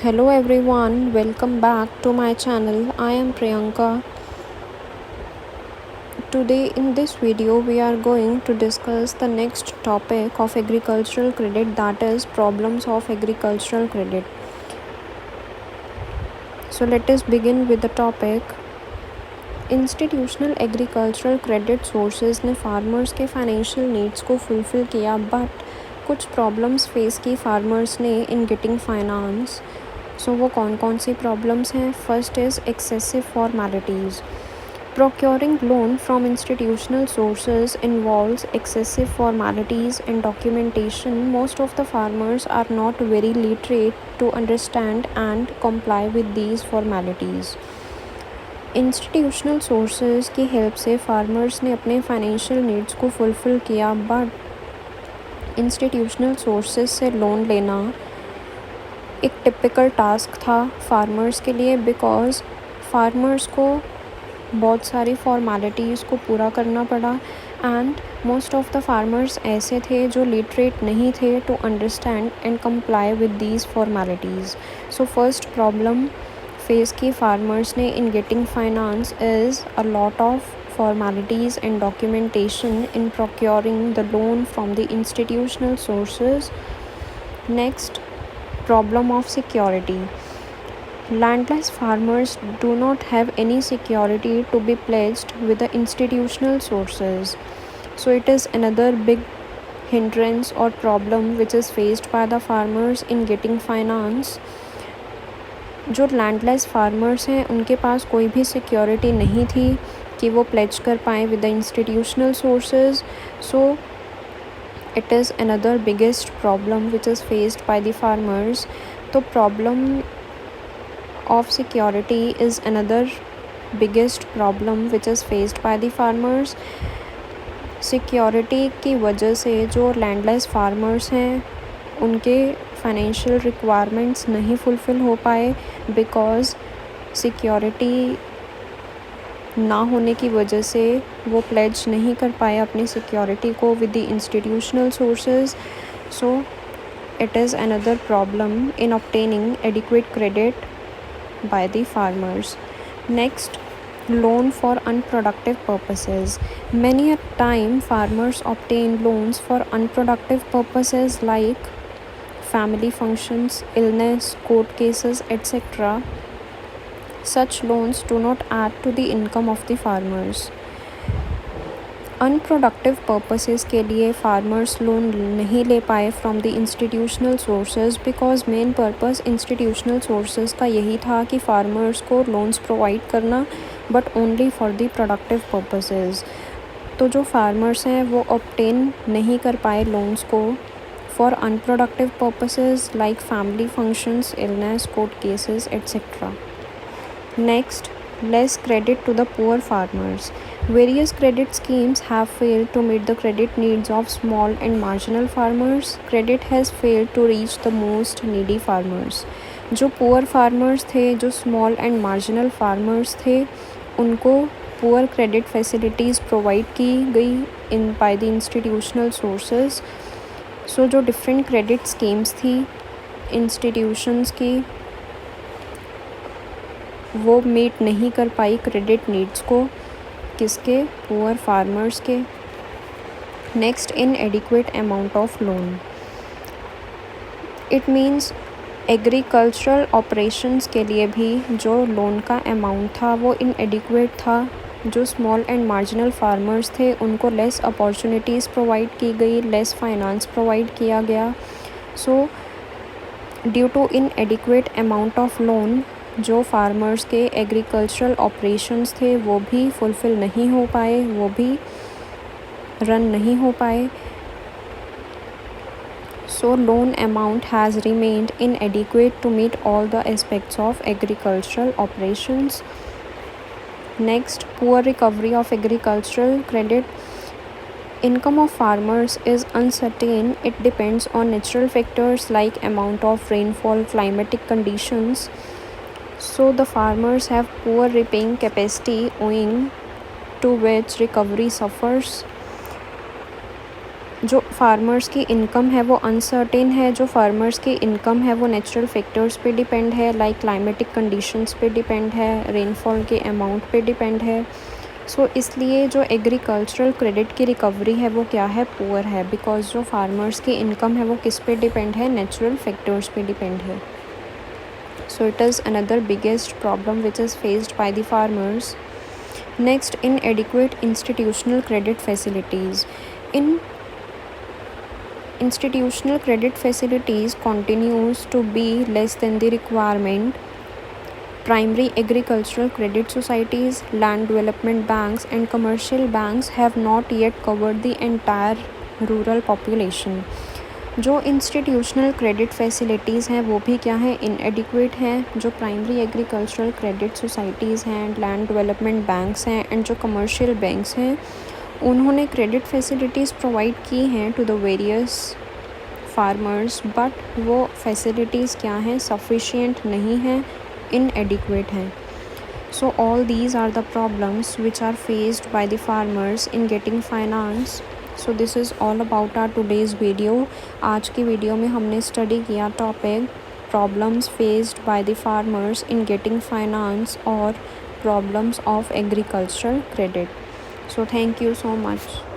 Hello everyone, welcome back to my channel. I am Priyanka. Today in this video we are going to discuss the next topic of agricultural credit, that is problems of agricultural credit. So let us begin with the topic. Institutional agricultural credit sources ने farmers के financial needs को fulfil किया, but कुछ problems face की farmers ने in getting finance. सो वो कौन कौन सी प्रॉब्लम्स हैं? First is excessive formalities. Procuring loan from institutional sources involves excessive formalities and documentation. Most of the farmers are not very literate to understand and comply with these formalities. Institutional sources की help से farmers ने अपने financial needs को fulfil किया, but institutional sources से loan लेना एक typical task था फार्मर्स के लिए, बिकॉज़ फार्मर्स को बहुत सारी फॉर्मेलिटीज़ को पूरा करना पड़ा and most of the farmers ऐसे थे जो लिटरेट नहीं थे to understand and comply with these formalities. So first problem face की फार्मर्स ने in getting finance is a lot of formalities and documentation in procuring the loan from the institutional sources. Next, problem of security. Landless farmers do not have any security to be pledged with the institutional sources. So it is another big hindrance or problem which is faced by the farmers in getting finance. जो landless farmers हैं उनके पास कोई भी security नहीं थी कि वो pledge कर पाएँ with the institutional sources. So it is another biggest problem which is faced by the farmers. तो problem of security is another biggest problem which is faced by the farmers. Security की वजह से जो landless farmers हैं उनके financial requirements नहीं fulfil हो पाए, बिकॉज़ सिक्योरिटी ना होने की वजह से वो प्लेज नहीं कर पाए अपनी सिक्योरिटी को with the institutional sources. So it is another problem in obtaining adequate credit by the farmers. Next, loan for unproductive purposes. Many a time farmers obtain loans for unproductive purposes like family functions, illness, court cases, etc. Such loans do not add to the income of the farmers. Unproductive purposes के लिए farmers loan नहीं ले पाए from the institutional sources, because main purpose institutional sources का यही था कि farmers को लोन्स प्रोवाइड करना, but only for the productive purposes. तो जो फार्मर्स हैं वो ऑब्टेन नहीं कर पाए लोन्स को for unproductive purposes like family functions, illness, court cases, etcetera. Next, less credit to the poor farmers. Various credit schemes have failed to meet the credit needs of small and marginal farmers. Credit has failed to reach the most needy farmers. जो poor farmers थे, जो small and marginal farmers थे, उनको poor credit facilities provide की गई in by the institutional sources. So जो different credit schemes थी institutions की, वो मीट नहीं कर पाई क्रेडिट नीड्स को किसके? पुअर फार्मर्स के. Next, in adequate amount of loan. It means agricultural operations के लिए भी जो लोन का अमाउंट था वो इन एडिक्वेट था. जो स्मॉल एंड मार्जिनल फार्मर्स थे उनको लेस अपॉर्चुनिटीज़ प्रोवाइड की गई, लेस फाइनेंस प्रोवाइड किया गया. So due to inadequate amount of loan जो फार्मर्स के एग्रीकल्चरल ऑपरेशंस थे वो भी फुलफ़िल नहीं हो पाए, वो भी रन नहीं हो पाए. So loan amount has remained inadequate to meet all the aspects of agricultural operations. Next, poor recovery of agricultural credit. Income of farmers is uncertain. It depends on natural factors like amount of rainfall, climatic conditions. So the farmers have poor repaying capacity, owing to which recovery suffers. जो farmers की income है वो uncertain है, जो farmers की income है वो natural factors पे डिपेंड है, लाइक क्लाइमेटिक कंडीशंस पे डिपेंड है, रेनफॉल के अमाउंट पे डिपेंड है। सो इसलिए जो एग्रीकल्चरल क्रेडिट की रिकवरी है वो क्या है, पुअर है, बिकॉज जो फार्मर्स की इनकम है वो किस पे डिपेंड है, नेचुरल फैक्टर्स पे डिपेंड है। So it is another biggest problem which is faced by the farmers. Next, inadequate institutional credit facilities. In institutional credit facilities continues to be less than the requirement. Primary agricultural credit societies, land development banks, and commercial banks have not yet covered the entire rural population. जो institutional credit facilities हैं वो भी क्या है, inadequate हैं। जो primary agricultural credit societies हैं, land development banks हैं एंड जो कमर्शियल बैंक्स हैं, उन्होंने क्रेडिट फैसिलिटीज़ प्रोवाइड की हैं to the various farmers, but वो फैसिलिटीज़ क्या हैं, सफिशिएंट नहीं हैं, इनएडिक्वेट हैं। So all these are the problems which are faced by the farmers in getting finance. So this is all about our today's video. आज की वीडियो में हमने स्टडी किया topic problems faced by the farmers in getting finance और problems of agricultural credit. So thank you so much.